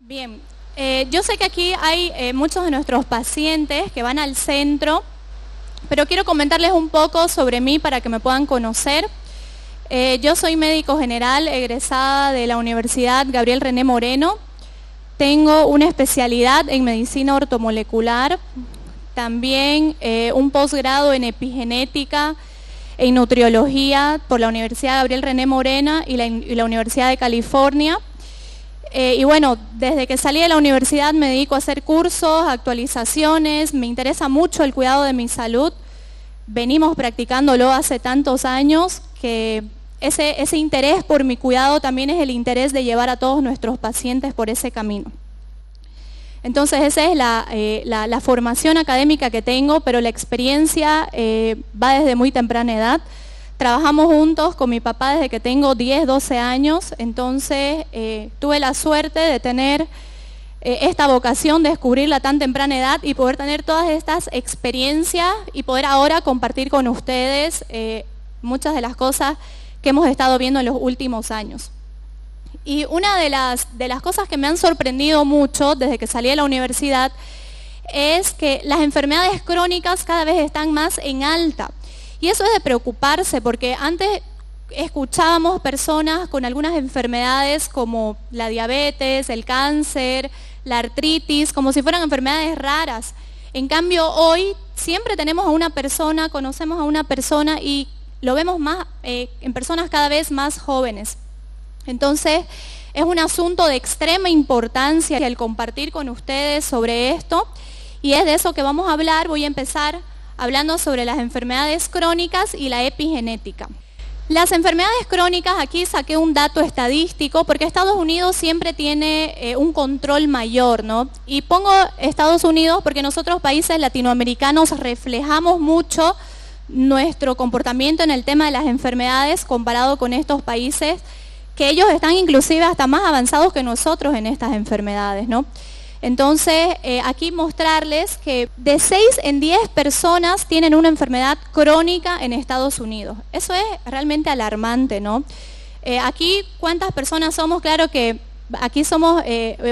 Bien, yo sé que aquí hay muchos de nuestros pacientes que van al centro, pero quiero comentarles un poco sobre mí para que me puedan conocer. Yo soy médico general, egresada de la Universidad Gabriel René Moreno. Tengo una especialidad en medicina ortomolecular, también un posgrado en epigenética y nutriología por la Universidad Gabriel René Moreno y la Universidad de California. Y bueno, desde que salí de la universidad me dedico a hacer cursos, actualizaciones, me interesa mucho el cuidado de mi salud. Venimos practicándolo hace tantos años que ese interés por mi cuidado también es el interés de llevar a todos nuestros pacientes por ese camino. Entonces esa es la formación académica que tengo, pero la experiencia va desde muy temprana edad. Trabajamos juntos con mi papá desde que tengo 10, 12 años, entonces tuve la suerte de tener esta vocación, de descubrirla a tan temprana edad y poder tener todas estas experiencias y poder ahora compartir con ustedes muchas de las cosas que hemos estado viendo en los últimos años. Y una de las cosas que me han sorprendido mucho desde que salí de la universidad es que las enfermedades crónicas cada vez están más en alta. Y eso es de preocuparse, porque antes escuchábamos personas con algunas enfermedades como la diabetes, el cáncer, la artritis, como si fueran enfermedades raras. En cambio, hoy siempre tenemos a una persona, conocemos a una persona y lo vemos más en personas cada vez más jóvenes. Entonces, es un asunto de extrema importancia el compartir con ustedes sobre esto, y es de eso que vamos a hablar. Voy a empezar hablando sobre las enfermedades crónicas y la epigenética. Las enfermedades crónicas, aquí saqué un dato estadístico, porque Estados Unidos siempre tiene un control mayor, ¿no? Y pongo Estados Unidos porque nosotros países latinoamericanos reflejamos mucho nuestro comportamiento en el tema de las enfermedades comparado con estos países, que ellos están inclusive hasta más avanzados que nosotros en estas enfermedades, ¿no? Entonces, aquí mostrarles que de 6 en 10 personas tienen una enfermedad crónica en Estados Unidos. Eso es realmente alarmante, ¿no? Aquí, ¿cuántas personas somos? Claro que aquí somos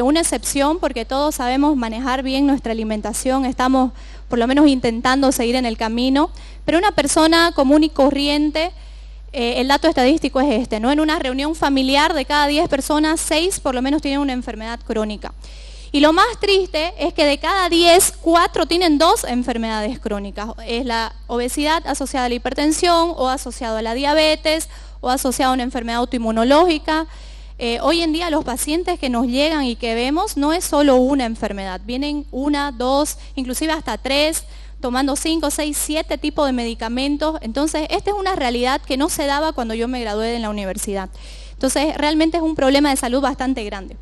una excepción porque todos sabemos manejar bien nuestra alimentación, estamos por lo menos intentando seguir en el camino, pero una persona común y corriente, el dato estadístico es este, ¿no? En una reunión familiar de cada 10 personas, 6 por lo menos tienen una enfermedad crónica. Y lo más triste es que de cada 10, 4 tienen 2 enfermedades crónicas. Es la obesidad asociada a la hipertensión, o asociado a la diabetes, o asociado a una enfermedad autoinmunológica. Hoy en día los pacientes que nos llegan y que vemos no es solo una enfermedad, vienen 1, 2, inclusive hasta 3, tomando 5, 6, 7 tipos de medicamentos. Entonces, esta es una realidad que no se daba cuando yo me gradué en la universidad. Entonces, realmente es un problema de salud bastante grande.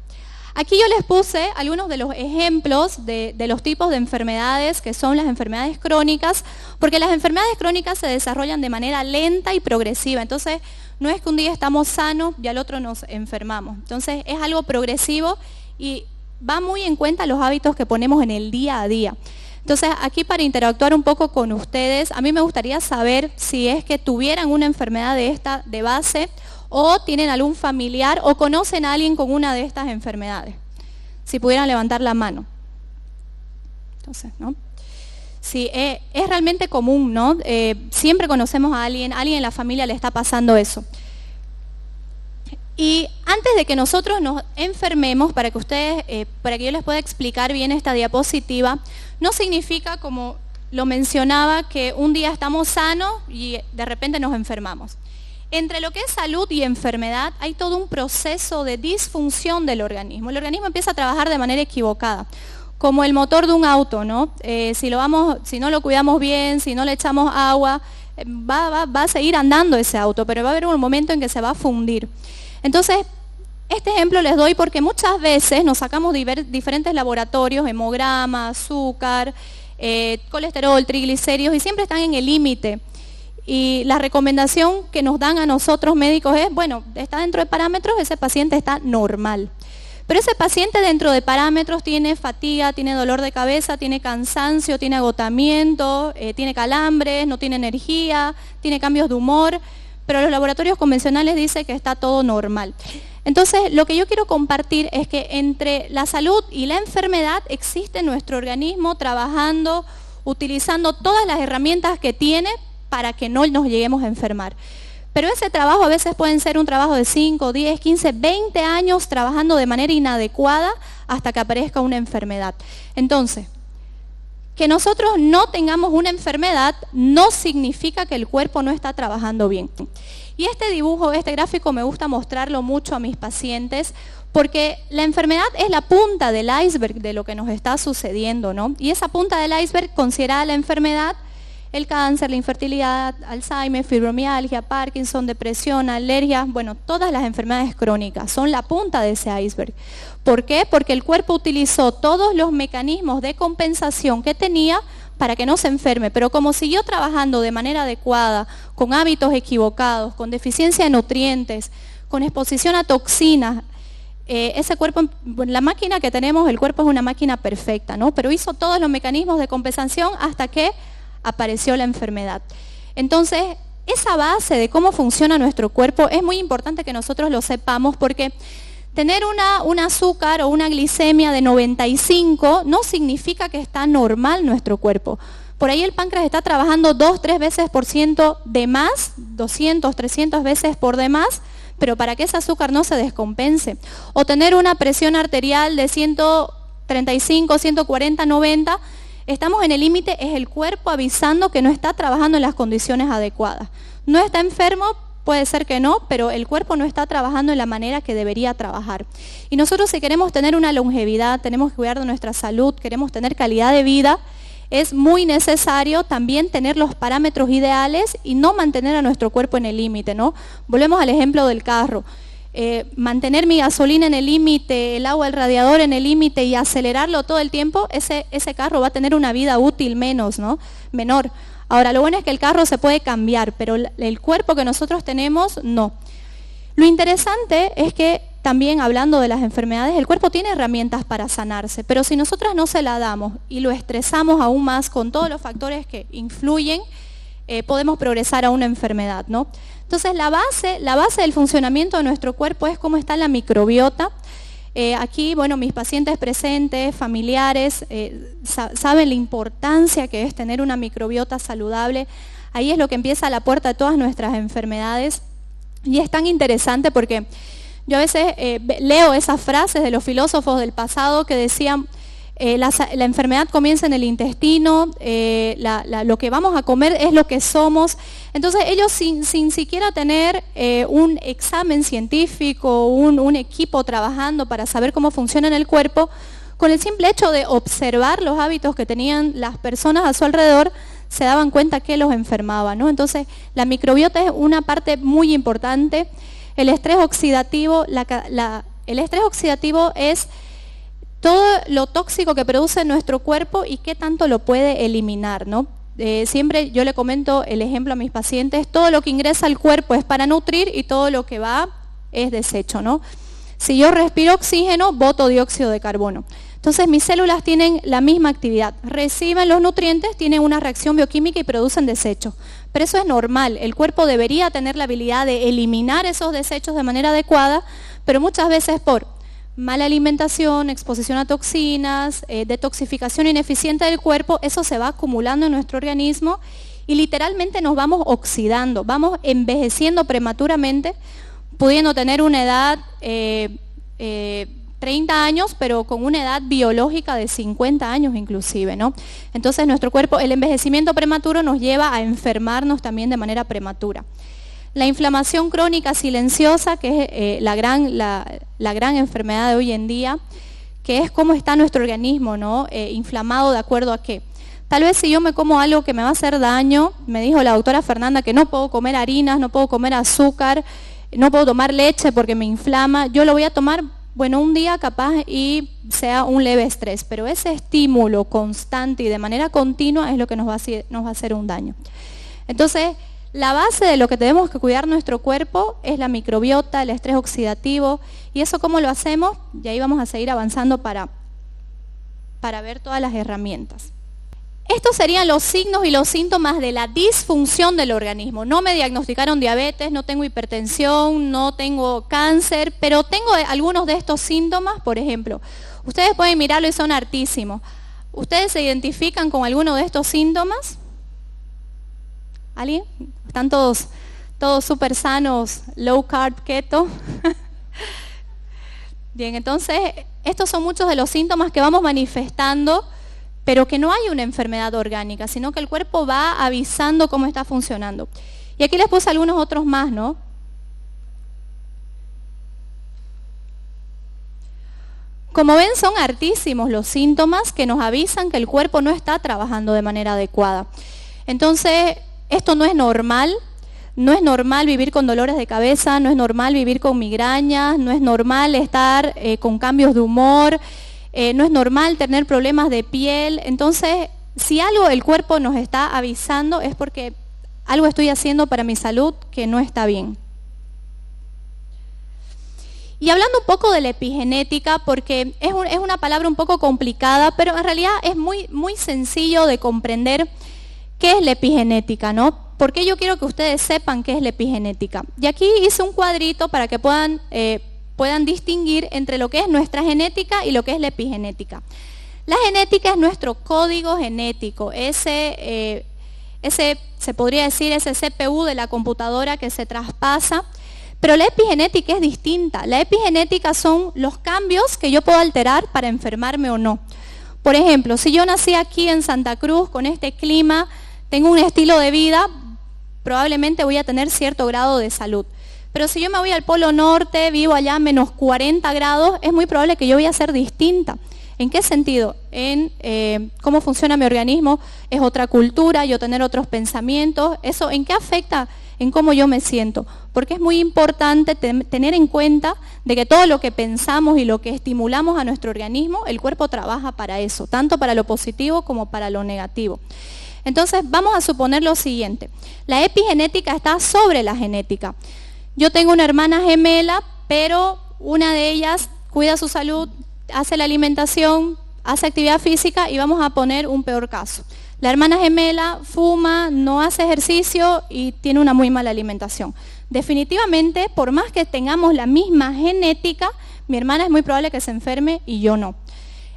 Aquí yo les puse algunos de los ejemplos de los tipos de enfermedades que son las enfermedades crónicas, porque las enfermedades crónicas se desarrollan de manera lenta y progresiva. Entonces, no es que un día estamos sanos y al otro nos enfermamos. Entonces, es algo progresivo y va muy en cuenta los hábitos que ponemos en el día a día. Entonces, aquí para interactuar un poco con ustedes, a mí me gustaría saber si es que tuvieran una enfermedad de esta de base, o tienen algún familiar o conocen a alguien con una de estas enfermedades. Si pudieran levantar la mano. Entonces, ¿no? Sí, es realmente común, ¿no? Siempre conocemos a alguien en la familia le está pasando eso. Y antes de que nosotros nos enfermemos, para que yo les pueda explicar bien esta diapositiva, no significa, como lo mencionaba, que un día estamos sanos y de repente nos enfermamos. Entre lo que es salud y enfermedad hay todo un proceso de disfunción del organismo. El organismo empieza a trabajar de manera equivocada, como el motor de un auto, ¿no? Si no lo cuidamos bien, si no le echamos agua, va a seguir andando ese auto, pero va a haber un momento en que se va a fundir. Entonces, este ejemplo les doy porque muchas veces nos sacamos diferentes laboratorios, hemograma, azúcar, colesterol, triglicéridos, y siempre están en el límite. Y la recomendación que nos dan a nosotros médicos es, bueno, está dentro de parámetros, ese paciente está normal. Pero ese paciente dentro de parámetros tiene fatiga, tiene dolor de cabeza, tiene cansancio, tiene agotamiento, tiene calambres, no tiene energía, tiene cambios de humor, pero los laboratorios convencionales dicen que está todo normal. Entonces, lo que yo quiero compartir es que entre la salud y la enfermedad existe nuestro organismo trabajando, utilizando todas las herramientas que tiene para que no nos lleguemos a enfermar. Pero ese trabajo a veces puede ser un trabajo de 5, 10, 15, 20 años trabajando de manera inadecuada hasta que aparezca una enfermedad. Entonces, que nosotros no tengamos una enfermedad no significa que el cuerpo no está trabajando bien. Y este dibujo, este gráfico me gusta mostrarlo mucho a mis pacientes porque la enfermedad es la punta del iceberg de lo que nos está sucediendo, ¿no? Y esa punta del iceberg considera la enfermedad, el cáncer, la infertilidad, Alzheimer, fibromialgia, Parkinson, depresión, alergia, bueno, todas las enfermedades crónicas son la punta de ese iceberg. ¿Por qué? Porque el cuerpo utilizó todos los mecanismos de compensación que tenía para que no se enferme, pero como siguió trabajando de manera adecuada, con hábitos equivocados, con deficiencia de nutrientes, con exposición a toxinas, ese cuerpo, la máquina que tenemos, el cuerpo es una máquina perfecta, ¿no? Pero hizo todos los mecanismos de compensación hasta que apareció la enfermedad. Entonces, esa base de cómo funciona nuestro cuerpo es muy importante que nosotros lo sepamos porque tener un azúcar o una glicemia de 95 no significa que está normal nuestro cuerpo. Por ahí el páncreas está trabajando 2, 3 veces por ciento de más, 200, 300 veces por demás, pero para que ese azúcar no se descompense. O tener una presión arterial de 135, 140, 90, estamos en el límite, es el cuerpo avisando que no está trabajando en las condiciones adecuadas. No está enfermo, puede ser que no, pero el cuerpo no está trabajando en la manera que debería trabajar. Y nosotros si queremos tener una longevidad, tenemos que cuidar de nuestra salud, queremos tener calidad de vida, es muy necesario también tener los parámetros ideales y no mantener a nuestro cuerpo en el límite, ¿no? Volvemos al ejemplo del carro. Mantener mi gasolina en el límite, el agua del radiador en el límite y acelerarlo todo el tiempo, ese carro va a tener una vida útil menor. Ahora, lo bueno es que el carro se puede cambiar, pero el cuerpo que nosotros tenemos, no. Lo interesante es que también hablando de las enfermedades, el cuerpo tiene herramientas para sanarse, pero si nosotras no se la damos y lo estresamos aún más con todos los factores que influyen, podemos progresar a una enfermedad, ¿no? Entonces la base del funcionamiento de nuestro cuerpo es cómo está la microbiota. Aquí, bueno, mis pacientes presentes, familiares, saben la importancia que es tener una microbiota saludable. Ahí es lo que empieza la puerta de todas nuestras enfermedades. Y es tan interesante porque yo a veces leo esas frases de los filósofos del pasado que decían, la enfermedad comienza en el intestino, lo que vamos a comer es lo que somos. Entonces ellos sin siquiera tener un examen científico, un equipo trabajando para saber cómo funciona en el cuerpo, con el simple hecho de observar los hábitos que tenían las personas a su alrededor, se daban cuenta que los enfermaba, ¿no? Entonces la microbiota es una parte muy importante. El estrés oxidativo, el estrés oxidativo es todo lo tóxico que produce nuestro cuerpo y qué tanto lo puede eliminar, ¿no? Siempre yo le comento el ejemplo a mis pacientes, todo lo que ingresa al cuerpo es para nutrir y todo lo que va es desecho, ¿no? Si yo respiro oxígeno, boto dióxido de carbono. Entonces mis células tienen la misma actividad, reciben los nutrientes, tienen una reacción bioquímica y producen desechos. Pero eso es normal, el cuerpo debería tener la habilidad de eliminar esos desechos de manera adecuada, pero muchas veces por mala alimentación, exposición a toxinas, detoxificación ineficiente del cuerpo, eso se va acumulando en nuestro organismo y literalmente nos vamos oxidando, vamos envejeciendo prematuramente, pudiendo tener una edad 30 años, pero con una edad biológica de 50 años inclusive, ¿no? Entonces nuestro cuerpo, el envejecimiento prematuro nos lleva a enfermarnos también de manera prematura. La inflamación crónica silenciosa, que es la gran enfermedad de hoy en día, que es cómo está nuestro organismo, ¿no? Inflamado de acuerdo a qué. Tal vez si yo me como algo que me va a hacer daño, me dijo la doctora Fernanda que no puedo comer harinas, no puedo comer azúcar, no puedo tomar leche porque me inflama, yo lo voy a tomar, bueno, un día capaz y sea un leve estrés, pero ese estímulo constante y de manera continua es lo que nos va a hacer un daño. Entonces, la base de lo que tenemos que cuidar nuestro cuerpo es la microbiota, el estrés oxidativo, y eso cómo lo hacemos, y ahí vamos a seguir avanzando para ver todas las herramientas. estos serían los signos y los síntomas de la disfunción del organismo. No me diagnosticaron diabetes, no tengo hipertensión, no tengo cáncer, pero tengo algunos de estos síntomas, por ejemplo. Ustedes pueden mirarlo y son hartísimos. ¿Ustedes se identifican con alguno de estos síntomas? ¿Alguien? ¿Están todos súper sanos, low carb, keto? Bien, entonces, estos son muchos de los síntomas que vamos manifestando, pero que no hay una enfermedad orgánica, sino que el cuerpo va avisando cómo está funcionando. Y aquí les puse algunos otros más, ¿no? Como ven, son hartísimos los síntomas que nos avisan que el cuerpo no está trabajando de manera adecuada. Entonces, esto no es normal. No es normal vivir con dolores de cabeza, no es normal vivir con migrañas, no es normal estar con cambios de humor, no es normal tener problemas de piel. Entonces, si algo el cuerpo nos está avisando es porque algo estoy haciendo para mi salud que no está bien. Y hablando un poco de la epigenética, porque es una palabra un poco complicada, pero en realidad es muy sencillo de comprender qué es la epigenética, ¿no? Porque yo quiero que ustedes sepan qué es la epigenética. Y aquí hice un cuadrito para que puedan distinguir entre lo que es nuestra genética y lo que es la epigenética. La genética es nuestro código genético, ese se podría decir ese CPU de la computadora que se traspasa, pero la epigenética es distinta. La epigenética son los cambios que yo puedo alterar para enfermarme o no. Por ejemplo, si yo nací aquí en Santa Cruz con este clima, tengo un estilo de vida, probablemente voy a tener cierto grado de salud. Pero si yo me voy al Polo Norte, vivo allá a menos 40 grados, es muy probable que yo voy a ser distinta. ¿En qué sentido? En cómo funciona mi organismo, es otra cultura, yo tener otros pensamientos. ¿Eso en qué afecta? En cómo yo me siento. Porque es muy importante tener en cuenta de que todo lo que pensamos y lo que estimulamos a nuestro organismo, el cuerpo trabaja para eso, tanto para lo positivo como para lo negativo. Entonces, vamos a suponer lo siguiente. La epigenética está sobre la genética. Yo tengo una hermana gemela, pero una de ellas cuida su salud, hace la alimentación, hace actividad física y vamos a poner un peor caso. La hermana gemela fuma, no hace ejercicio y tiene una muy mala alimentación. Definitivamente, por más que tengamos la misma genética, mi hermana es muy probable que se enferme y yo no.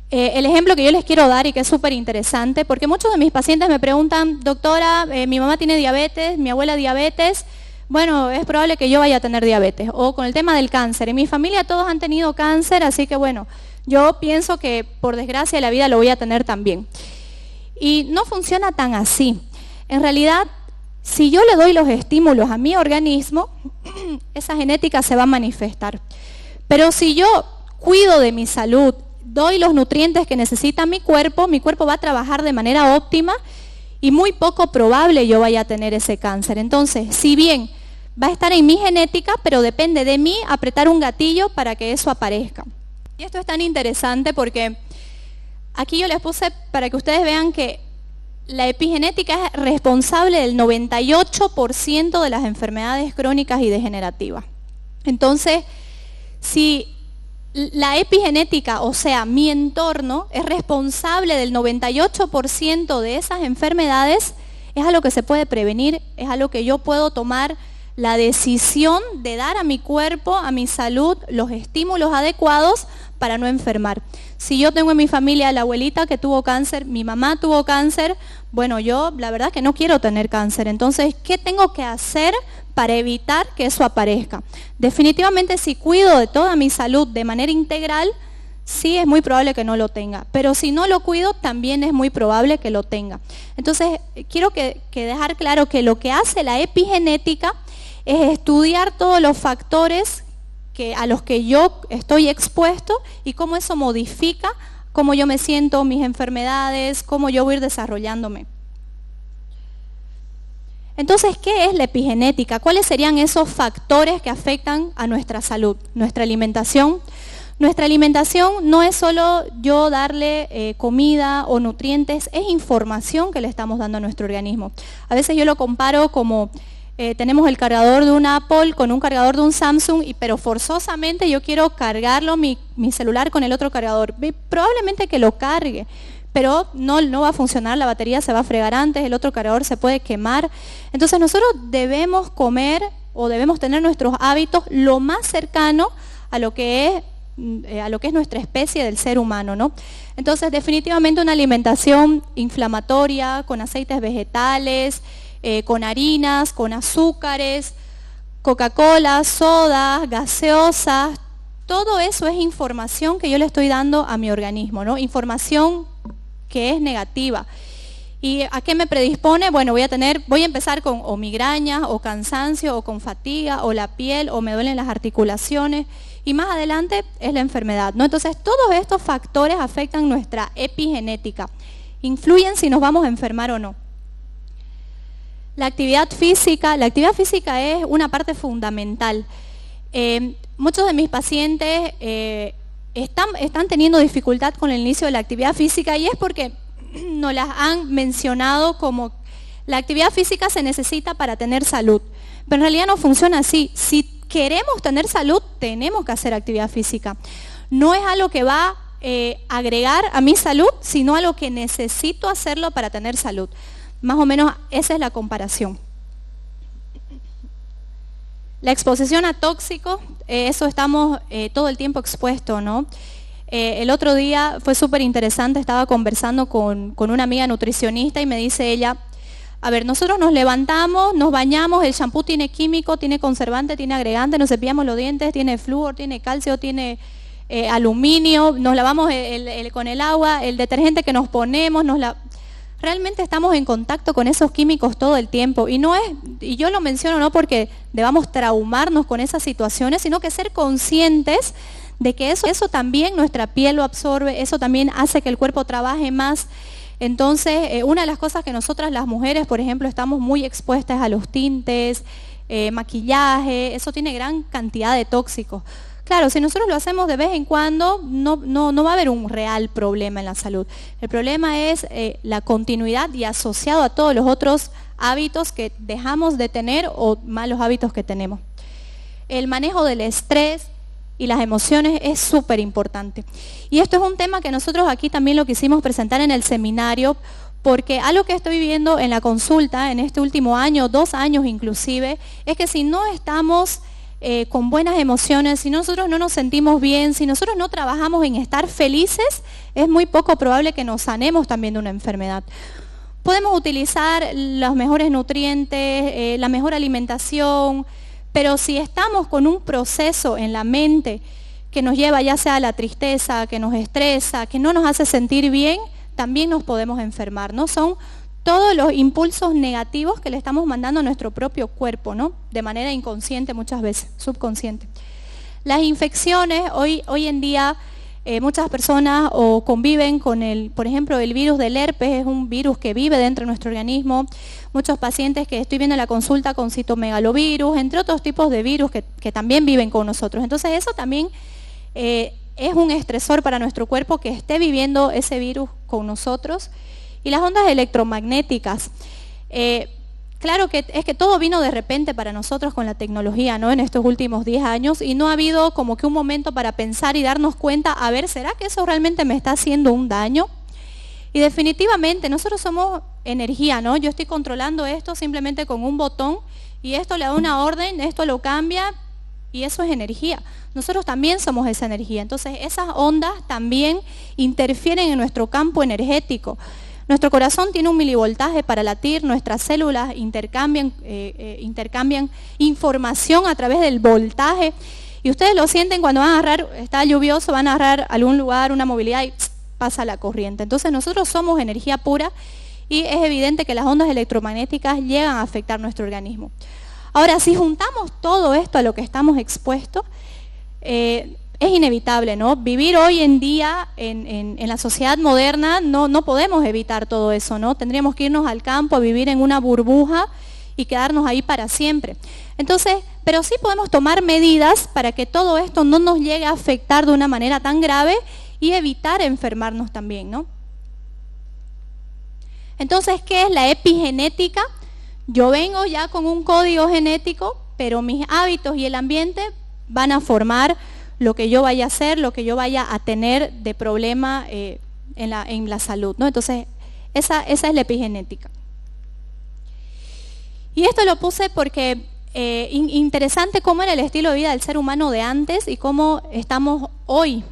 El ejemplo que yo les quiero dar y que es súper interesante, porque muchos de mis pacientes me preguntan, doctora, mi mamá tiene diabetes, mi abuela diabetes, bueno, es probable que yo vaya a tener diabetes. O con el tema del cáncer, en mi familia todos han tenido cáncer, así que bueno, yo pienso que por desgracia la vida lo voy a tener también. Y no funciona tan así. En realidad, si yo le doy los estímulos a mi organismo, esa genética se va a manifestar. Pero si yo cuido de mi salud, doy los nutrientes que necesita mi cuerpo va a trabajar de manera óptima y muy poco probable yo vaya a tener ese cáncer. Entonces, si bien va a estar en mi genética, pero depende de mí apretar un gatillo para que eso aparezca. Y esto es tan interesante porque aquí yo les puse para que ustedes vean que la epigenética es responsable del 98% de las enfermedades crónicas y degenerativas. Entonces, si la epigenética, o sea, mi entorno, es responsable del 98% de esas enfermedades, es algo que se puede prevenir, es algo que yo puedo tomar la decisión de dar a mi cuerpo, a mi salud, los estímulos adecuados para no enfermar. Si yo tengo en mi familia a la abuelita que tuvo cáncer, mi mamá tuvo cáncer, bueno, yo la verdad es que no quiero tener cáncer. Entonces, ¿qué tengo que hacer para evitar que eso aparezca? Definitivamente, si cuido de toda mi salud de manera integral, sí es muy probable que no lo tenga. Pero si no lo cuido, también es muy probable que lo tenga. Entonces, quiero que dejar claro que lo que hace la epigenética es estudiar todos los factores a los que yo estoy expuesto y cómo eso modifica cómo yo me siento, mis enfermedades, cómo yo voy a ir desarrollándome. Entonces, ¿qué es la epigenética? ¿Cuáles serían esos factores que afectan a nuestra salud? Nuestra alimentación. Nuestra alimentación no es solo yo darle comida o nutrientes, es información que le estamos dando a nuestro organismo. A veces yo lo comparo como tenemos el cargador de un Apple con un cargador de un Samsung, pero forzosamente yo quiero cargarlo, mi celular con el otro cargador. Probablemente que lo cargue, pero no va a funcionar, la batería se va a fregar antes, el otro cargador se puede quemar. Entonces nosotros debemos comer o debemos tener nuestros hábitos lo más cercano a lo que es nuestra especie del ser humano, ¿no? Entonces, definitivamente una alimentación inflamatoria, con aceites vegetales, con harinas, con azúcares, Coca-Cola, sodas, gaseosas, todo eso es información que yo le estoy dando a mi organismo, ¿no? Información que es negativa. ¿Y a qué me predispone? Bueno, voy a empezar con o migrañas, o cansancio, o con fatiga, o la piel, o me duelen las articulaciones, y más adelante es la enfermedad, ¿no? Entonces, todos estos factores afectan nuestra epigenética, influyen si nos vamos a enfermar o no. La actividad física es una parte fundamental. Muchos de mis pacientes están teniendo dificultad con el inicio de la actividad física y es porque nos las han mencionado como la actividad física se necesita para tener salud. Pero en realidad no funciona así. Si queremos tener salud, tenemos que hacer actividad física. No es algo que va a agregar a mi salud, sino algo que necesito hacerlo para tener salud. Más o menos esa es la comparación. La exposición a tóxicos, eso estamos todo el tiempo expuestos, ¿no? El otro día fue súper interesante, estaba conversando con una amiga nutricionista y me dice ella, a ver, nosotros nos levantamos, nos bañamos, el shampoo tiene químico, tiene conservante, tiene agregante, nos cepillamos los dientes, tiene flúor, tiene calcio, tiene aluminio, nos lavamos con el agua, el detergente que nos ponemos, realmente estamos en contacto con esos químicos todo el tiempo y yo lo menciono no porque debamos traumarnos con esas situaciones, sino que ser conscientes de que eso también nuestra piel lo absorbe, eso también hace que el cuerpo trabaje más. Entonces, una de las cosas que nosotras las mujeres, por ejemplo, estamos muy expuestas a los tintes, maquillaje, eso tiene gran cantidad de tóxicos. Claro, si nosotros lo hacemos de vez en cuando, no va a haber un real problema en la salud. El problema es la continuidad y asociado a todos los otros hábitos que dejamos de tener o malos hábitos que tenemos. El manejo del estrés y las emociones es súper importante. Y esto es un tema que nosotros aquí también lo quisimos presentar en el seminario, porque algo que estoy viendo en la consulta en este último año, 2 años inclusive, es que si no estamos con buenas emociones, si nosotros no nos sentimos bien, si nosotros no trabajamos en estar felices, es muy poco probable que nos sanemos también de una enfermedad. Podemos utilizar los mejores nutrientes, la mejor alimentación, pero si estamos con un proceso en la mente que nos lleva ya sea a la tristeza, que nos estresa, que no nos hace sentir bien, también nos podemos enfermar, ¿no? Son todos los impulsos negativos que le estamos mandando a nuestro propio cuerpo, ¿no? De manera inconsciente muchas veces, subconsciente. Las infecciones, hoy en día muchas personas conviven con por ejemplo, el virus del herpes, es un virus que vive dentro de nuestro organismo. Muchos pacientes que estoy viendo en la consulta con citomegalovirus, entre otros tipos de virus que también viven con nosotros. Entonces eso también es un estresor para nuestro cuerpo que esté viviendo ese virus con nosotros. Y las ondas electromagnéticas. Claro que es que todo vino de repente para nosotros con la tecnología, ¿no? En estos últimos 10 años y no ha habido como que un momento para pensar y darnos cuenta, a ver, ¿será que eso realmente me está haciendo un daño? Y definitivamente nosotros somos energía, ¿no? Yo estoy controlando esto simplemente con un botón y esto le da una orden, esto lo cambia y eso es energía. Nosotros también somos esa energía. Entonces esas ondas también interfieren en nuestro campo energético. Nuestro corazón tiene un milivoltaje para latir, nuestras células intercambian información a través del voltaje y ustedes lo sienten cuando van a agarrar, está lluvioso, van a agarrar algún lugar, una movilidad y pasa la corriente. Entonces nosotros somos energía pura y es evidente que las ondas electromagnéticas llegan a afectar nuestro organismo. Ahora, si juntamos todo esto a lo que estamos expuestos, es inevitable, ¿no? Vivir hoy en día en la sociedad moderna no podemos evitar todo eso, ¿no? Tendríamos que irnos al campo a vivir en una burbuja y quedarnos ahí para siempre. Entonces, pero sí podemos tomar medidas para que todo esto no nos llegue a afectar de una manera tan grave y evitar enfermarnos también, ¿no? Entonces, ¿qué es la epigenética? Yo vengo ya con un código genético, pero mis hábitos y el ambiente van a formar lo que yo vaya a hacer, lo que yo vaya a tener de problema en la salud, ¿no? Entonces, esa es la epigenética. Y esto lo puse porque interesante cómo era el estilo de vida del ser humano de antes y cómo estamos hoy.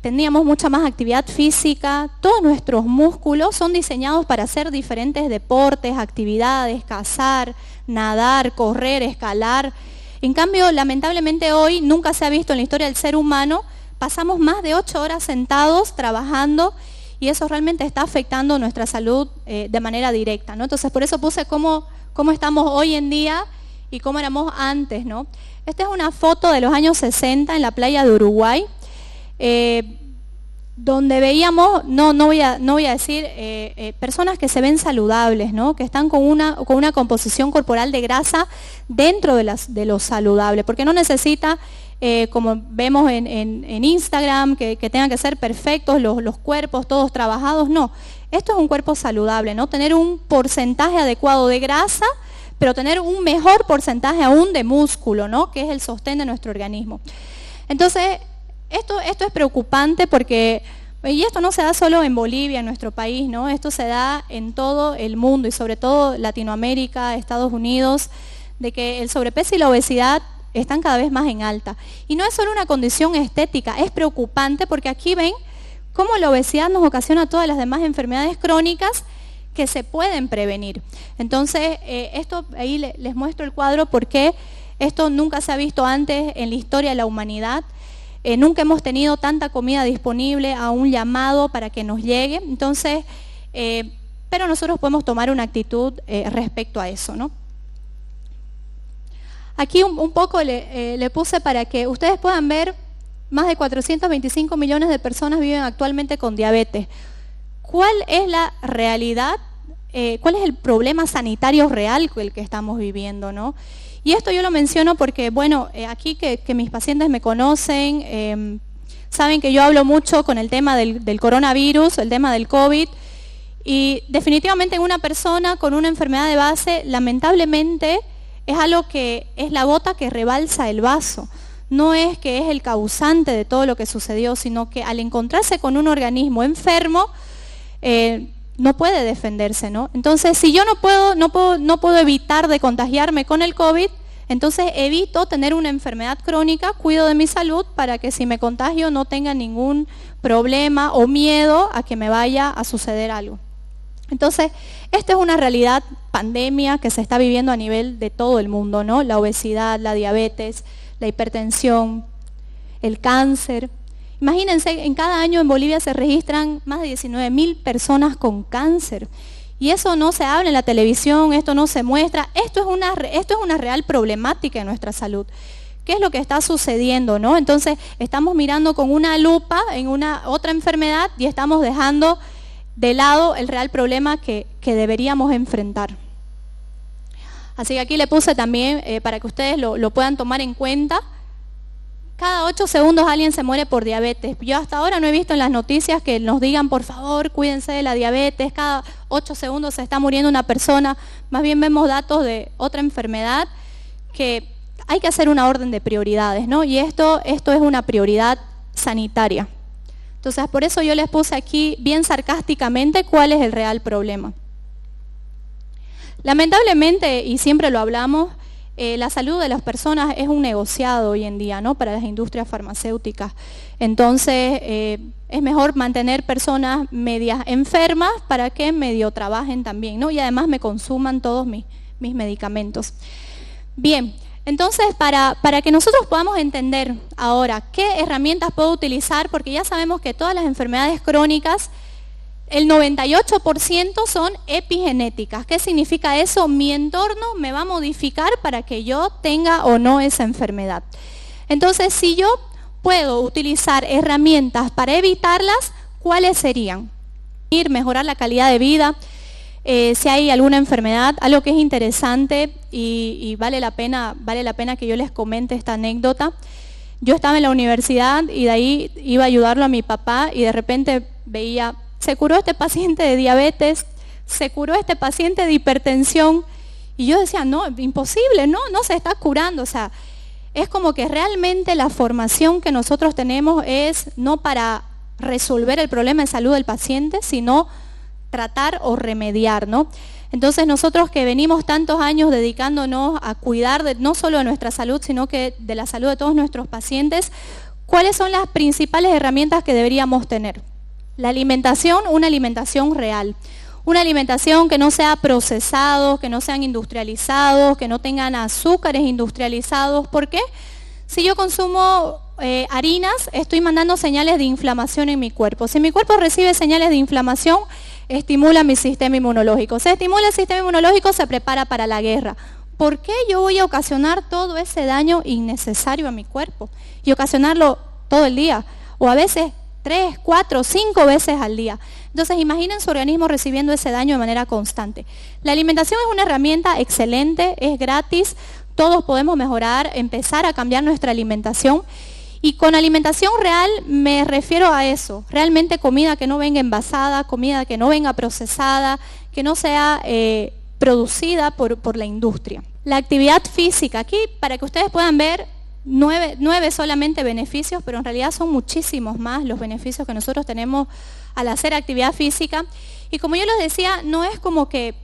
Teníamos mucha más actividad física, todos nuestros músculos son diseñados para hacer diferentes deportes, actividades, cazar, nadar, correr, escalar. En cambio, lamentablemente hoy nunca se ha visto en la historia del ser humano, pasamos más de 8 horas sentados trabajando y eso realmente está afectando nuestra salud de manera directa, ¿no? Entonces, por eso puse cómo estamos hoy en día y cómo éramos antes, ¿no? Esta es una foto de los años 60 en la playa de Uruguay, donde veíamos, no voy a decir, personas que se ven saludables, ¿no? Que están con una composición corporal de grasa dentro de lo saludable, porque no necesita, como vemos en Instagram, que tengan que ser perfectos los cuerpos, todos trabajados, no. Esto es un cuerpo saludable, ¿no? Tener un porcentaje adecuado de grasa, pero tener un mejor porcentaje aún de músculo, ¿no? Que es el sostén de nuestro organismo. Entonces, esto es preocupante porque, y esto no se da solo en Bolivia, en nuestro país, ¿no? Esto se da en todo el mundo y sobre todo Latinoamérica, Estados Unidos, de que el sobrepeso y la obesidad están cada vez más en alta. Y no es solo una condición estética, es preocupante porque aquí ven cómo la obesidad nos ocasiona todas las demás enfermedades crónicas que se pueden prevenir. Entonces, esto ahí les muestro el cuadro porque esto nunca se ha visto antes en la historia de la humanidad. Nunca hemos tenido tanta comida disponible a un llamado para que nos llegue. Entonces, pero nosotros podemos tomar una actitud respecto a eso, ¿no? Aquí un poco le puse para que ustedes puedan ver, más de 425 millones de personas viven actualmente con diabetes. ¿Cuál es la realidad? ¿Cuál es el problema sanitario real con el que estamos viviendo, ¿no? Y esto yo lo menciono porque, bueno, aquí que mis pacientes me conocen, saben que yo hablo mucho con el tema del coronavirus, el tema del COVID, y definitivamente en una persona con una enfermedad de base, lamentablemente, es algo que es la gota que rebalsa el vaso. No es que es el causante de todo lo que sucedió, sino que al encontrarse con un organismo enfermo, no puede defenderse, ¿no? Entonces, si yo no puedo evitar de contagiarme con el COVID, entonces evito tener una enfermedad crónica, cuido de mi salud para que si me contagio no tenga ningún problema o miedo a que me vaya a suceder algo. Entonces, esta es una realidad pandemia que se está viviendo a nivel de todo el mundo, ¿no? La obesidad, la diabetes, la hipertensión, el cáncer. Imagínense, en cada año en Bolivia se registran más de 19.000 personas con cáncer. Y eso no se habla en la televisión, esto no se muestra. Esto es una real problemática en nuestra salud. ¿Qué es lo que está sucediendo, no? Entonces, estamos mirando con una lupa en una otra enfermedad y estamos dejando de lado el real problema que deberíamos enfrentar. Así que aquí le puse también, para que ustedes lo puedan tomar en cuenta, cada 8 segundos alguien se muere por diabetes. Yo hasta ahora no he visto en las noticias que nos digan, por favor, cuídense de la diabetes, cada 8 segundos se está muriendo una persona. Más bien vemos datos de otra enfermedad que hay que hacer una orden de prioridades, ¿no? Y esto es una prioridad sanitaria. Entonces, por eso yo les puse aquí bien sarcásticamente cuál es el real problema. Lamentablemente, y siempre lo hablamos, la salud de las personas es un negociado hoy en día, ¿no? Para las industrias farmacéuticas. Entonces, es mejor mantener personas medias enfermas para que medio trabajen también, ¿no? Y además me consuman todos mis medicamentos. Bien, entonces para que nosotros podamos entender ahora qué herramientas puedo utilizar, porque ya sabemos que todas las enfermedades crónicas, el 98% son epigenéticas. ¿Qué significa eso? Mi entorno me va a modificar para que yo tenga o no esa enfermedad. Entonces, si yo puedo utilizar herramientas para evitarlas, ¿cuáles serían? Mejorar la calidad de vida, si hay alguna enfermedad, algo que es interesante y vale la pena que yo les comente esta anécdota. Yo estaba en la universidad y de ahí iba a ayudarlo a mi papá y de repente veía, se curó este paciente de diabetes, se curó este paciente de hipertensión y yo decía, no, imposible, no se está curando. O sea, es como que realmente la formación que nosotros tenemos es no para resolver el problema de salud del paciente, sino tratar o remediar, ¿no? Entonces nosotros que venimos tantos años dedicándonos a cuidar no solo de nuestra salud, sino que de la salud de todos nuestros pacientes, ¿cuáles son las principales herramientas que deberíamos tener? La alimentación, una alimentación real. Una alimentación que no sea procesado, que no sean industrializados, que no tengan azúcares industrializados. ¿Por qué? Si yo consumo harinas, estoy mandando señales de inflamación en mi cuerpo. Si mi cuerpo recibe señales de inflamación, estimula mi sistema inmunológico. Se estimula el sistema inmunológico, se prepara para la guerra. ¿Por qué yo voy a ocasionar todo ese daño innecesario a mi cuerpo? Y ocasionarlo todo el día, o a veces 3, 4, 5 veces al día. Entonces imaginen su organismo recibiendo ese daño de manera constante. La alimentación es una herramienta excelente, es gratis, todos podemos mejorar, empezar a cambiar nuestra alimentación. Y con alimentación real me refiero a eso, realmente comida que no venga envasada, comida que no venga procesada, que no sea producida por la industria. La actividad física, aquí para que ustedes puedan ver, 9 solamente beneficios, pero en realidad son muchísimos más los beneficios que nosotros tenemos al hacer actividad física. Y como yo les decía, no es como que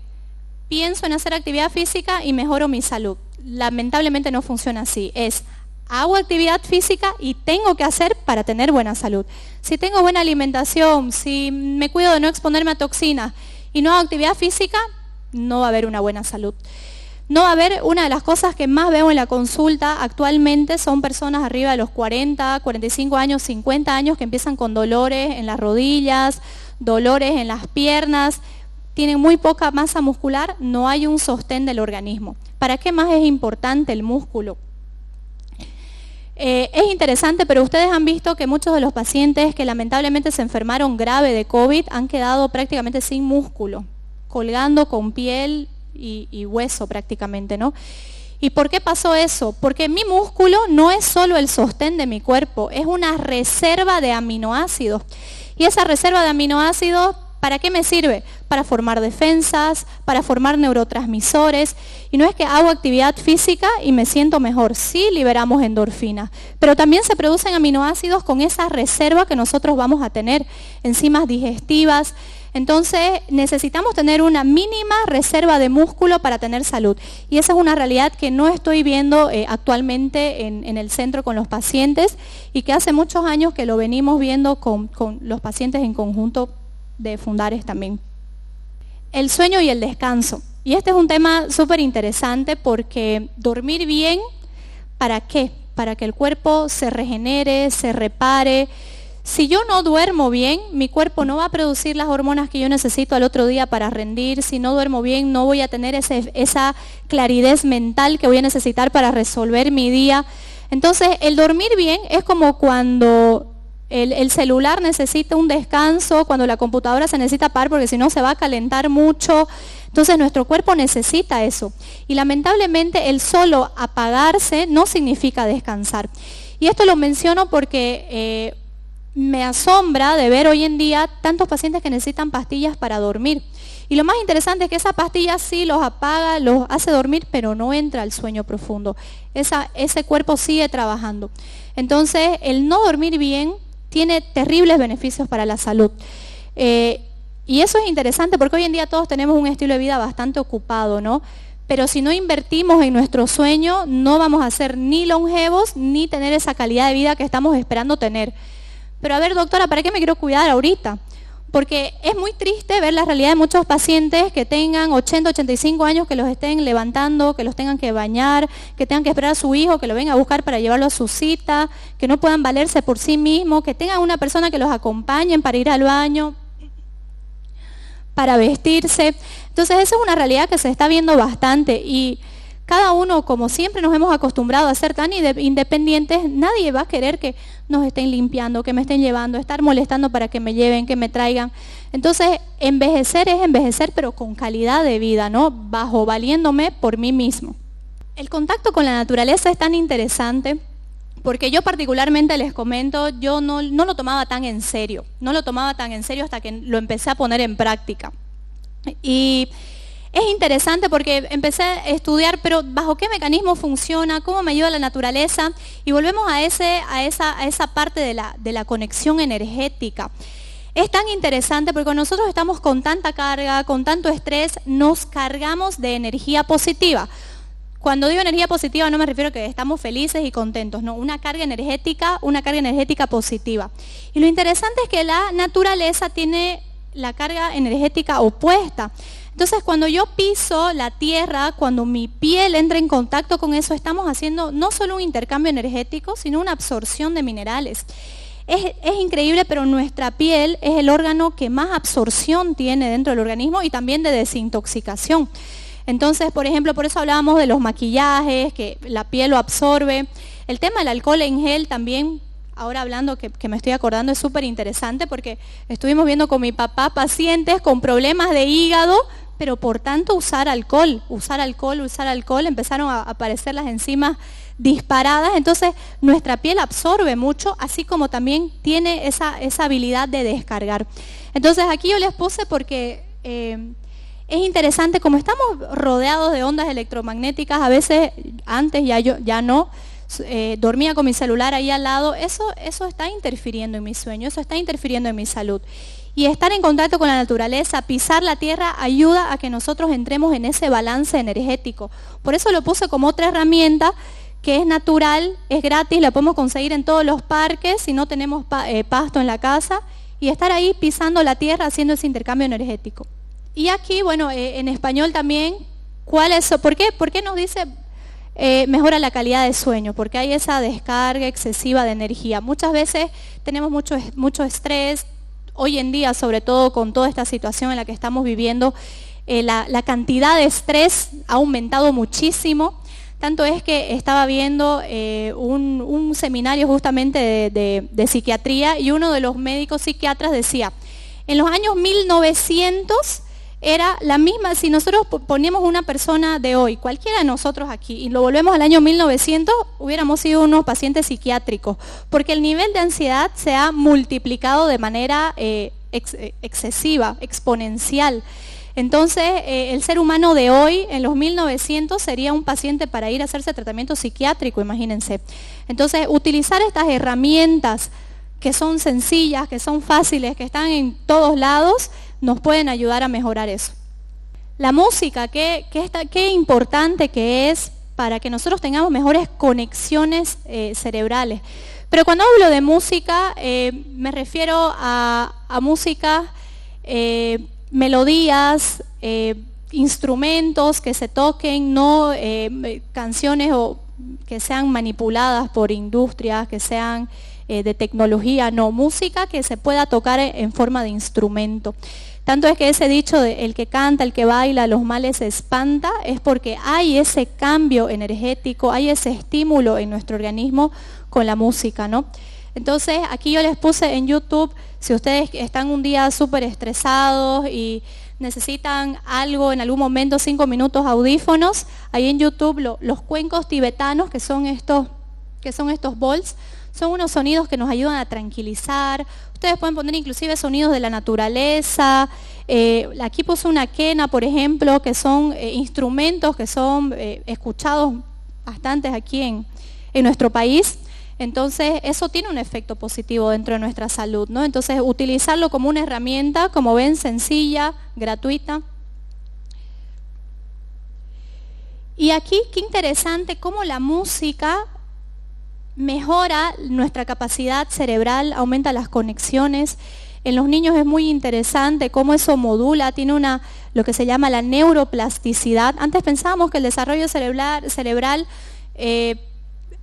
pienso en hacer actividad física y mejoro mi salud. Lamentablemente no funciona así, hago actividad física y tengo que hacer para tener buena salud. Si tengo buena alimentación, si me cuido de no exponerme a toxinas y no hago actividad física, no va a haber una buena salud. No va a haber, una de las cosas que más veo en la consulta actualmente son personas arriba de los 40, 45 años, 50 años que empiezan con dolores en las rodillas, dolores en las piernas, tienen muy poca masa muscular, no hay un sostén del organismo. ¿Para qué más es importante el músculo? Es interesante, pero ustedes han visto que muchos de los pacientes que lamentablemente se enfermaron grave de COVID han quedado prácticamente sin músculo, colgando con piel y hueso prácticamente, ¿no? ¿Y por qué pasó eso? Porque mi músculo no es solo el sostén de mi cuerpo, es una reserva de aminoácidos. Y esa reserva de aminoácidos, ¿para qué me sirve? Para formar defensas, para formar neurotransmisores. Y no es que hago actividad física y me siento mejor, sí liberamos endorfinas, pero también se producen aminoácidos con esa reserva que nosotros vamos a tener, enzimas digestivas. Entonces necesitamos tener una mínima reserva de músculo para tener salud. Y esa es una realidad que no estoy viendo actualmente en el centro con los pacientes y que hace muchos años que lo venimos viendo con los pacientes en conjunto de Fundares también. El sueño y el descanso. Y este es un tema súper interesante porque dormir bien, ¿para qué? Para que el cuerpo se regenere, se repare. Si yo no duermo bien, mi cuerpo no va a producir las hormonas que yo necesito al otro día para rendir. Si no duermo bien, no voy a tener esa claridad mental que voy a necesitar para resolver mi día. Entonces, el dormir bien es como cuando el celular necesita un descanso, cuando la computadora se necesita parar porque si no se va a calentar mucho. Entonces nuestro cuerpo necesita eso. Y lamentablemente el solo apagarse no significa descansar. Y esto lo menciono porque me asombra de ver hoy en día tantos pacientes que necesitan pastillas para dormir. Y lo más interesante es que esa pastilla sí los apaga, los hace dormir, pero no entra al sueño profundo. Ese cuerpo sigue trabajando. Entonces el no dormir bien tiene terribles beneficios para la salud. Y eso es interesante porque hoy en día todos tenemos un estilo de vida bastante ocupado, ¿no? Pero si no invertimos en nuestro sueño, no vamos a ser ni longevos ni tener esa calidad de vida que estamos esperando tener. Pero a ver, doctora, ¿para qué me quiero cuidar ahorita? Porque es muy triste ver la realidad de muchos pacientes que tengan 80, 85 años, que los estén levantando, que los tengan que bañar, que tengan que esperar a su hijo, que lo venga a buscar para llevarlo a su cita, que no puedan valerse por sí mismos, que tengan una persona que los acompañe para ir al baño, para vestirse. Entonces esa es una realidad que se está viendo bastante y cada uno, como siempre nos hemos acostumbrado a ser tan independientes, nadie va a querer que nos estén limpiando, que me estén llevando, estar molestando para que me lleven, que me traigan. Entonces, envejecer es envejecer, pero con calidad de vida, ¿no? Valiéndome por mí mismo. El contacto con la naturaleza es tan interesante, porque yo particularmente les comento, yo no lo tomaba tan en serio. No lo tomaba tan en serio hasta que lo empecé a poner en práctica. Y Es interesante porque empecé a estudiar, pero ¿bajo qué mecanismo funciona? ¿Cómo me ayuda la naturaleza? Y volvemos a esa parte de la conexión energética. Es tan interesante porque cuando nosotros estamos con tanta carga, con tanto estrés, nos cargamos de energía positiva. Cuando digo energía positiva no me refiero a que estamos felices y contentos, no, una carga energética positiva. Y lo interesante es que la naturaleza tiene la carga energética opuesta. Entonces, cuando yo piso la tierra, cuando mi piel entra en contacto con eso, estamos haciendo no solo un intercambio energético, sino una absorción de minerales. Es increíble, pero nuestra piel es el órgano que más absorción tiene dentro del organismo y también de desintoxicación. Entonces, por ejemplo, por eso hablábamos de los maquillajes, que la piel lo absorbe. El tema del alcohol en gel también, ahora hablando que me estoy acordando, es súper interesante porque estuvimos viendo con mi papá pacientes con problemas de hígado, pero por tanto usar alcohol, empezaron a aparecer las enzimas disparadas, entonces nuestra piel absorbe mucho, así como también tiene esa habilidad de descargar. Entonces aquí yo les puse porque es interesante, como estamos rodeados de ondas electromagnéticas, a veces antes ya no, dormía con mi celular ahí al lado, eso está interfiriendo en mi sueño, eso está interfiriendo en mi salud. Y estar en contacto con la naturaleza, pisar la tierra, ayuda a que nosotros entremos en ese balance energético. Por eso lo puse como otra herramienta que es natural, es gratis, la podemos conseguir en todos los parques si no tenemos pasto en la casa, y estar ahí pisando la tierra haciendo ese intercambio energético. Y aquí, bueno, en español también, ¿por qué nos dice mejora la calidad de sueño? Porque hay esa descarga excesiva de energía. Muchas veces tenemos mucho estrés. Hoy en día, sobre todo con toda esta situación en la que estamos viviendo, la cantidad de estrés ha aumentado muchísimo. Tanto es que estaba viendo un seminario justamente de psiquiatría, y uno de los médicos psiquiatras decía, en los años 1900 era la misma, si nosotros ponemos una persona de hoy, cualquiera de nosotros aquí, y lo volvemos al año 1900, hubiéramos sido unos pacientes psiquiátricos, porque el nivel de ansiedad se ha multiplicado de manera excesiva, exponencial. Entonces, el ser humano de hoy, en los 1900, sería un paciente para ir a hacerse tratamiento psiquiátrico, imagínense. Entonces, utilizar estas herramientas que son sencillas, que son fáciles, que están en todos lados, nos pueden ayudar a mejorar eso. La música, qué importante que es para que nosotros tengamos mejores conexiones cerebrales. Pero cuando hablo de música, me refiero a música, melodías, instrumentos que se toquen, no canciones que sean manipuladas por industrias, que sean de tecnología, no, música que se pueda tocar en forma de instrumento. Tanto es que ese dicho de el que canta, el que baila, los males se espanta, es porque hay ese cambio energético, hay ese estímulo en nuestro organismo con la música, ¿no? Entonces, aquí yo les puse en YouTube, si ustedes están un día súper estresados y necesitan algo en algún momento, 5 minutos audífonos, ahí en YouTube los cuencos tibetanos, que son estos bols, son unos sonidos que nos ayudan a tranquilizar. Ustedes pueden poner inclusive sonidos de la naturaleza. Aquí puse una quena, por ejemplo, que son instrumentos que son escuchados bastantes aquí en nuestro país. Entonces, eso tiene un efecto positivo dentro de nuestra salud, ¿no? Entonces, utilizarlo como una herramienta, como ven, sencilla, gratuita. Y aquí, qué interesante cómo la música mejora nuestra capacidad cerebral, aumenta las conexiones. En los niños es muy interesante cómo eso modula, tiene lo que se llama la neuroplasticidad. Antes pensábamos que el desarrollo cerebral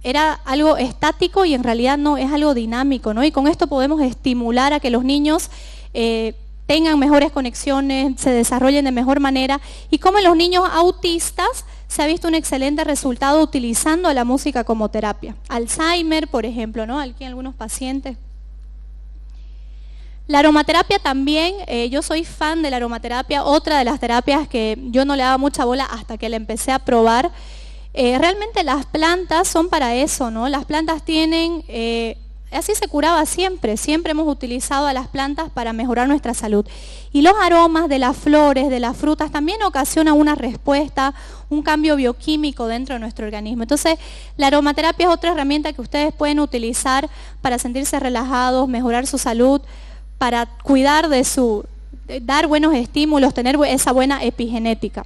era algo estático, y en realidad no, es algo dinámico, ¿no? Y con esto podemos estimular a que los niños tengan mejores conexiones, se desarrollen de mejor manera. Y como en los niños autistas se ha visto un excelente resultado utilizando la música como terapia. Alzheimer, por ejemplo, ¿no? Aquí en algunos pacientes. La aromaterapia también, yo soy fan de la aromaterapia, otra de las terapias que yo no le daba mucha bola hasta que la empecé a probar. Realmente las plantas son para eso, ¿no? Las plantas tienen así se curaba siempre. Siempre hemos utilizado a las plantas para mejorar nuestra salud. Y los aromas de las flores, de las frutas, también ocasionan una respuesta, un cambio bioquímico dentro de nuestro organismo. Entonces, la aromaterapia es otra herramienta que ustedes pueden utilizar para sentirse relajados, mejorar su salud, para cuidar dar buenos estímulos, tener esa buena epigenética.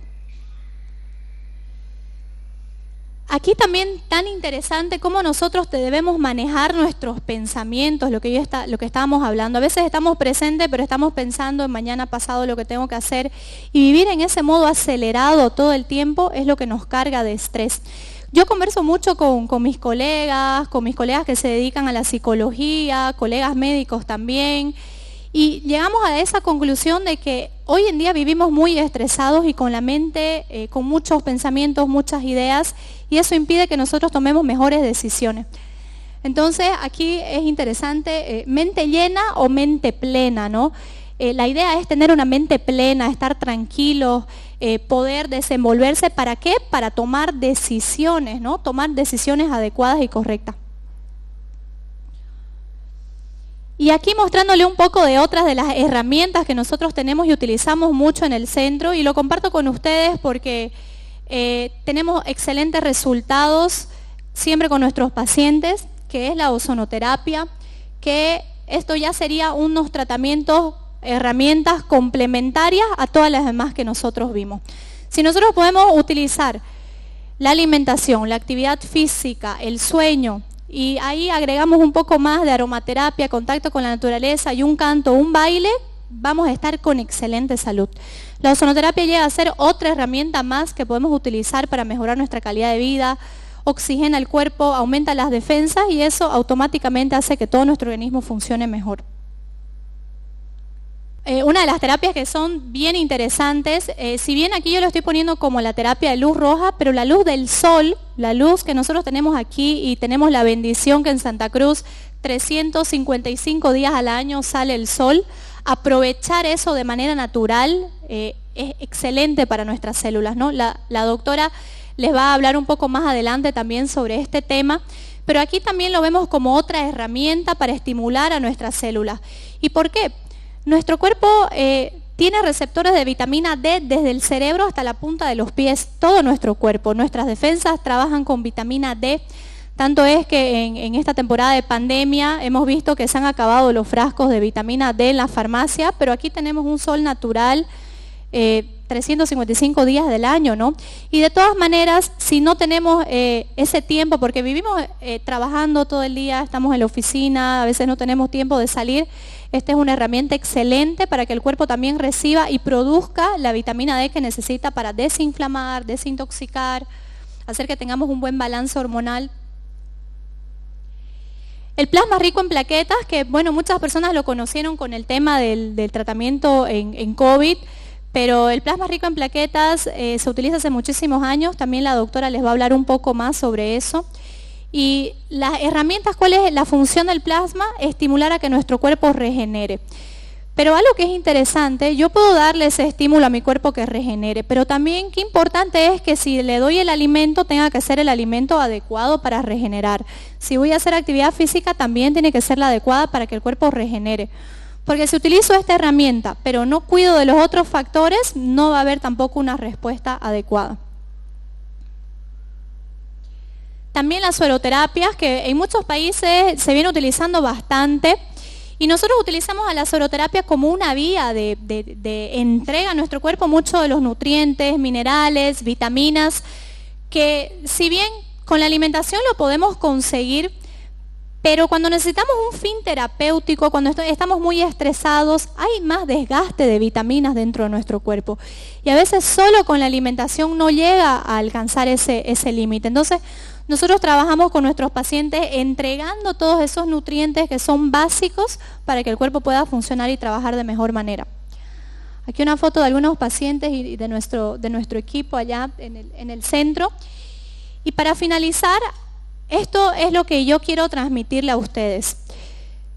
Aquí también tan interesante cómo nosotros debemos manejar nuestros pensamientos, lo que estábamos hablando. A veces estamos presentes, pero estamos pensando en mañana, pasado, lo que tengo que hacer. Y vivir en ese modo acelerado todo el tiempo es lo que nos carga de estrés. Yo converso mucho con mis colegas que se dedican a la psicología, colegas médicos también. Y llegamos a esa conclusión de que hoy en día vivimos muy estresados y con la mente, con muchos pensamientos, muchas ideas, y eso impide que nosotros tomemos mejores decisiones. Entonces, aquí es interesante, mente llena o mente plena, ¿no? La idea es tener una mente plena, estar tranquilos, poder desenvolverse. ¿Para qué? Para tomar decisiones, ¿no? Tomar decisiones adecuadas y correctas. Y aquí mostrándole un poco de otras de las herramientas que nosotros tenemos y utilizamos mucho en el centro, y lo comparto con ustedes porque tenemos excelentes resultados siempre con nuestros pacientes, que es la ozonoterapia, que esto ya sería unos tratamientos, herramientas complementarias a todas las demás que nosotros vimos. Si nosotros podemos utilizar la alimentación, la actividad física, el sueño, y ahí agregamos un poco más de aromaterapia, contacto con la naturaleza y un canto, un baile, vamos a estar con excelente salud. La ozonoterapia llega a ser otra herramienta más que podemos utilizar para mejorar nuestra calidad de vida, oxigena el cuerpo, aumenta las defensas y eso automáticamente hace que todo nuestro organismo funcione mejor. Una de las terapias que son bien interesantes, si bien aquí yo lo estoy poniendo como la terapia de luz roja, pero la luz del sol, la luz que nosotros tenemos aquí y tenemos la bendición que en Santa Cruz 355 días al año sale el sol, aprovechar eso de manera natural es excelente para nuestras células, ¿no? La doctora les va a hablar un poco más adelante también sobre este tema, pero aquí también lo vemos como otra herramienta para estimular a nuestras células. ¿Y por qué? Nuestro cuerpo tiene receptores de vitamina D desde el cerebro hasta la punta de los pies, todo nuestro cuerpo. Nuestras defensas trabajan con vitamina D, tanto es que en esta temporada de pandemia hemos visto que se han acabado los frascos de vitamina D en la farmacia, pero aquí tenemos un sol natural 355 días del año, ¿no? Y de todas maneras, si no tenemos ese tiempo, porque vivimos trabajando todo el día, estamos en la oficina, a veces no tenemos tiempo de salir, esta es una herramienta excelente para que el cuerpo también reciba y produzca la vitamina D que necesita para desinflamar, desintoxicar, hacer que tengamos un buen balance hormonal. El plasma rico en plaquetas, que bueno, muchas personas lo conocieron con el tema del tratamiento en COVID, pero el plasma rico en plaquetas se utiliza hace muchísimos años, también la doctora les va a hablar un poco más sobre eso. Y las herramientas, ¿cuál es la función del plasma? Estimular a que nuestro cuerpo regenere. Pero algo que es interesante, yo puedo darle ese estímulo a mi cuerpo que regenere, pero también qué importante es que si le doy el alimento, tenga que ser el alimento adecuado para regenerar. Si voy a hacer actividad física, también tiene que ser la adecuada para que el cuerpo regenere. Porque si utilizo esta herramienta, pero no cuido de los otros factores, no va a haber tampoco una respuesta adecuada. También las sueroterapias, que en muchos países se viene utilizando bastante, y nosotros utilizamos a la sueroterapia como una vía de entrega a nuestro cuerpo mucho de los nutrientes, minerales, vitaminas, que si bien con la alimentación lo podemos conseguir, pero cuando necesitamos un fin terapéutico, cuando estamos muy estresados, hay más desgaste de vitaminas dentro de nuestro cuerpo. Y a veces solo con la alimentación no llega a alcanzar ese límite. Entonces, nosotros trabajamos con nuestros pacientes entregando todos esos nutrientes que son básicos para que el cuerpo pueda funcionar y trabajar de mejor manera. Aquí una foto de algunos pacientes y de nuestro equipo allá en el centro. Y para finalizar, esto es lo que yo quiero transmitirle a ustedes.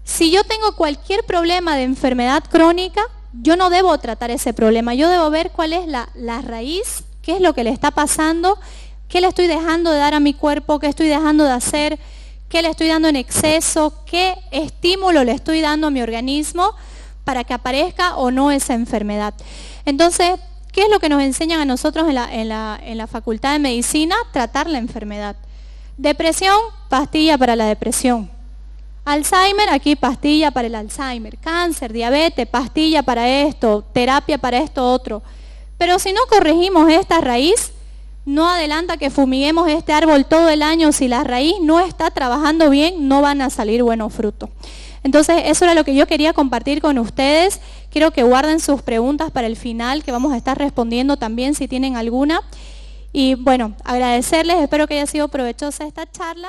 Si yo tengo cualquier problema de enfermedad crónica, yo no debo tratar ese problema. Yo debo ver cuál es la raíz, qué es lo que le está pasando, qué le estoy dejando de dar a mi cuerpo, qué estoy dejando de hacer, qué le estoy dando en exceso, qué estímulo le estoy dando a mi organismo para que aparezca o no esa enfermedad. Entonces, ¿qué es lo que nos enseñan a nosotros en la Facultad de Medicina? Tratar la enfermedad. Depresión, pastilla para la depresión. Alzheimer, aquí pastilla para el Alzheimer. Cáncer, diabetes, pastilla para esto, terapia para esto otro. Pero si no corregimos esta raíz, no adelanta que fumiguemos este árbol todo el año. Si la raíz no está trabajando bien, no van a salir buenos frutos. Entonces, eso era lo que yo quería compartir con ustedes. Quiero que guarden sus preguntas para el final, que vamos a estar respondiendo también si tienen alguna. Y bueno, agradecerles, espero que haya sido provechosa esta charla.